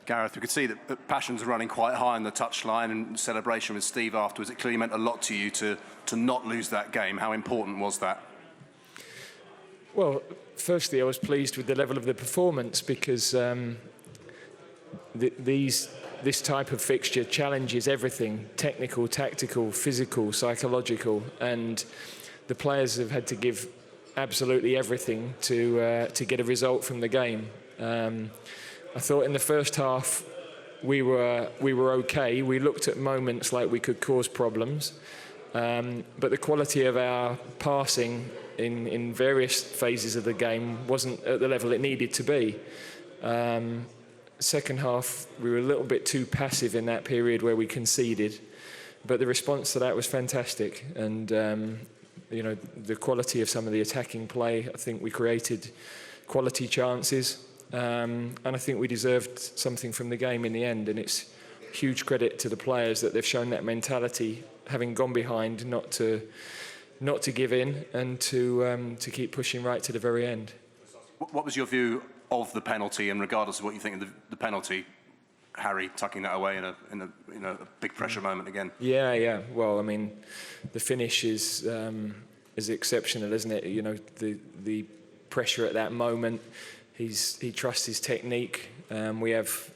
Gareth, we could see that passions are running quite high on the touchline, and celebration with Steve afterwards. It clearly meant a lot to you to not lose that game. How important was that? Well, firstly, I was pleased with the level of the performance because this type of fixture challenges everything: technical, tactical, physical, psychological, and the players have had to give absolutely everything to get a result from the game. I thought in the first half we were okay. We looked at moments like we could cause problems, but the quality of our passing in various phases of the game wasn't at the level it needed to be. Second half, we were a little bit too passive in that period where we conceded, but the response to that was fantastic. And the quality of some of the attacking play, I think we created quality chances, and I think we deserved something from the game in the end. And it's huge credit to the players that they've shown that mentality, having gone behind, not to give in, and to keep pushing right to the very end. What was your view of the penalty, and regardless of what you think of the penalty, Harry tucking that away in a big pressure moment again? Yeah. Well, I mean, the finish is exceptional, isn't it? You know, the pressure at that moment. He trusts his technique. We have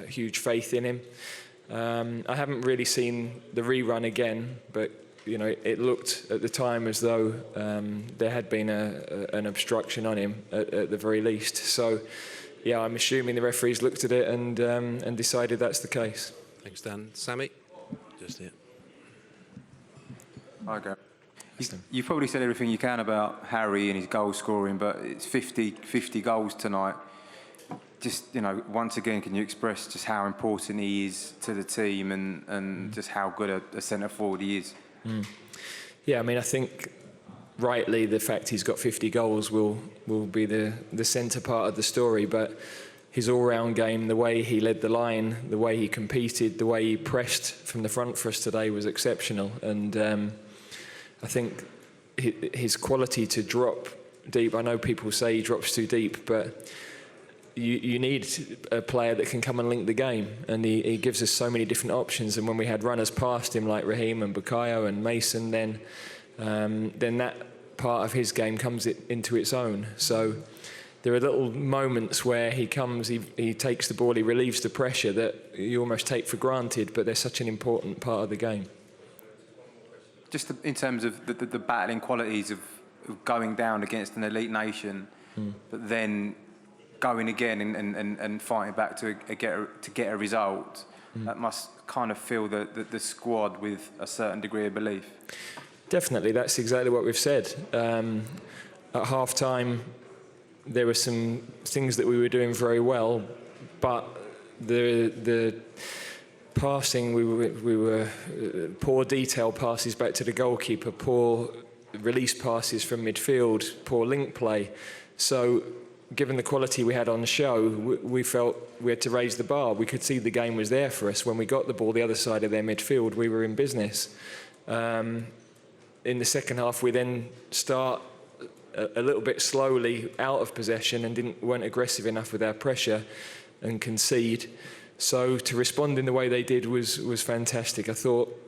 huge faith in him. I haven't really seen the rerun again, but you know, it looked at the time as though there had been an obstruction on him at the very least. So, yeah, I'm assuming the referees looked at it and decided that's the case. Thanks, Dan. Sammy, just here. Hi, Gareth. You've probably said everything you can about Harry and his goal scoring, but it's 50 goals tonight. Just, you know, once again, can you express just how important he is to the team and just how good a centre forward he is? Yeah, I mean, I think rightly the fact he's got 50 goals will be the centre part of the story, but his all-round game, the way he led the line, the way he competed, the way he pressed from the front for us today was exceptional. And I think his quality to drop deep, I know people say he drops too deep, but you need a player that can come and link the game, and he gives us so many different options. And when we had runners past him like Raheem and Bukayo and Mason, then that part of his game comes into its own. So there are little moments where he comes, he takes the ball, he relieves the pressure that you almost take for granted, but they're such an important part of the game. Just in terms of the battling qualities of going down against an elite nation, but then going again and fighting back to get a result, that must kind of fill the squad with a certain degree of belief. Definitely, that's exactly what we've said. At half-time, there were some things that we were doing very well, but the passing, we were poor detail passes back to the goalkeeper, poor release passes from midfield, poor link play. So, given the quality we had on the show, we felt we had to raise the bar. We could see the game was there for us. When we got the ball the other side of their midfield, we were in business. In the second half, we then start a little bit slowly out of possession and weren't aggressive enough with our pressure and concede. So to respond in the way they did was fantastic. I thought,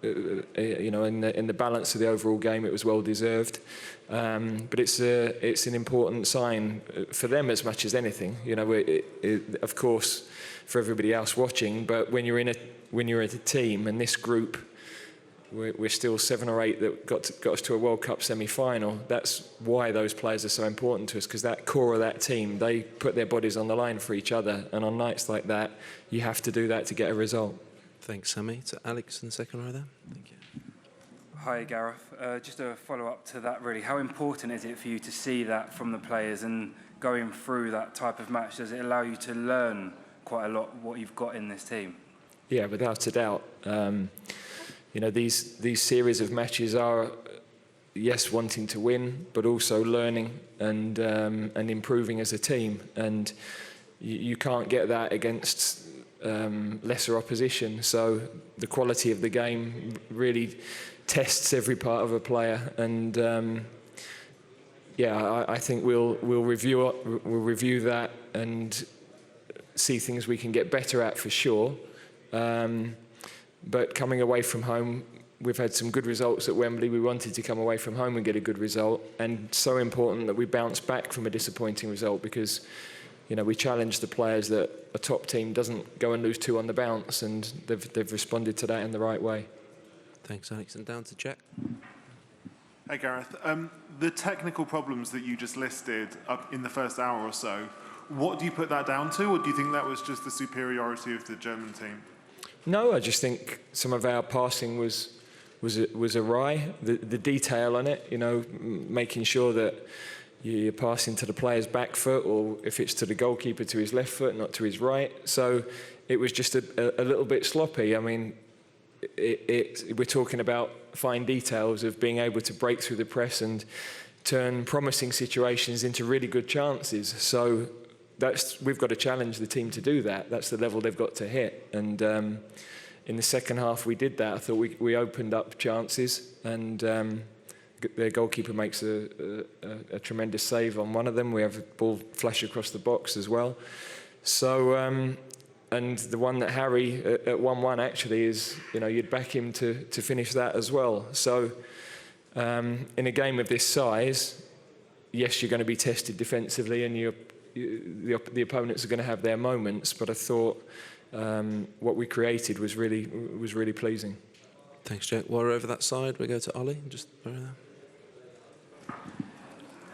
you know, in the balance of the overall game, it was well deserved. But it's an important sign for them as much as anything. You know, of course, for everybody else watching. But when you're at a team, and this group, we're still 7 or 8 that got us to a World Cup semi-final. That's why those players are so important to us, because that core of that team, they put their bodies on the line for each other. And on nights like that, you have to do that to get a result. Thanks, Sammy. To Alex in the second row there. Thank you. Hi, Gareth. Just a follow-up to that, really. How important is it for you to see that from the players, and going through that type of match, does it allow you to learn quite a lot what you've got in this team? Yeah, without a doubt. You know, these series of matches are, yes, wanting to win, but also learning and improving as a team. And you can't get that against lesser opposition. So the quality of the game really tests every part of a player. And yeah, I think we'll review that and see things we can get better at for sure. But coming away from home, we've had some good results at Wembley. We wanted to come away from home and get a good result, and so important that we bounce back from a disappointing result, because we challenge the players that a top team doesn't go and lose 2 on the bounce, and they've responded to that in the right way. Thanks, Alex. And down to Jack. Hey, Gareth. The technical problems that you just listed up in the first hour or so, what do you put that down to, or do you think that was just the superiority of the German team? No, I just think some of our passing was awry. The detail on it, making sure that you're passing to the player's back foot, or if it's to the goalkeeper, to his left foot, not to his right. So it was just a little bit sloppy. I mean, we're talking about fine details of being able to break through the press and turn promising situations into really good chances. So we've got to challenge the team to do that. That's the level they've got to hit. And in the second half, we did that. I thought we opened up chances, and their goalkeeper makes a tremendous save on one of them. We have a ball flash across the box as well. So, and the one that Harry at 1-1 actually is, you'd back him to finish that as well. So, in a game of this size, yes, you're going to be tested defensively, and the opponents are going to have their moments. But I thought what we created was really pleasing. Thanks, Jack. While we're over that side, we go to Ollie. Just over there.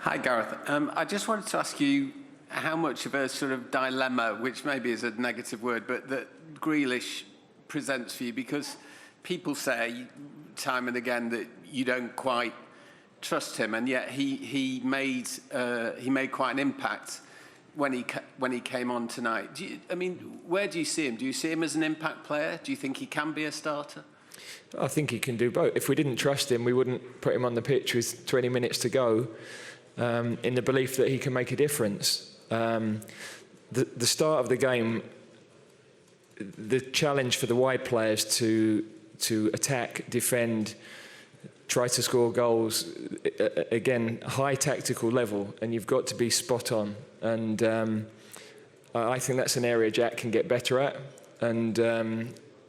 Hi, Gareth. I just wanted to ask you how much of a sort of dilemma, which maybe is a negative word, but that Grealish presents for you, because people say time and again that you don't quite trust him, and yet he made quite an impact when he came on tonight. Where do you see him? Do you see him as an impact player? Do you think he can be a starter? I think he can do both. If we didn't trust him, we wouldn't put him on the pitch with 20 minutes to go, in the belief that he can make a difference. The start of the game, the challenge for the wide players to attack, defend, try to score goals, again, high tactical level, and you've got to be spot on. And I think that's an area Jack can get better at. And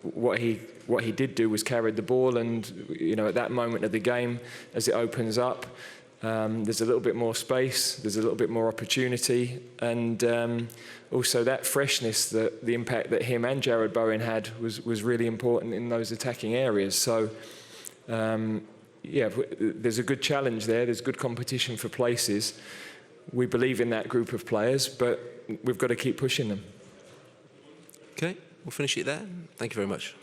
what he did do was carry the ball, and at that moment of the game, as it opens up, there's a little bit more space, there's a little bit more opportunity, and also that freshness, the impact that him and Jared Bowen had was really important in those attacking areas. So there's a good challenge there, there's good competition for places. We believe in that group of players, but we've got to keep pushing them. Okay, we'll finish it there. Thank you very much.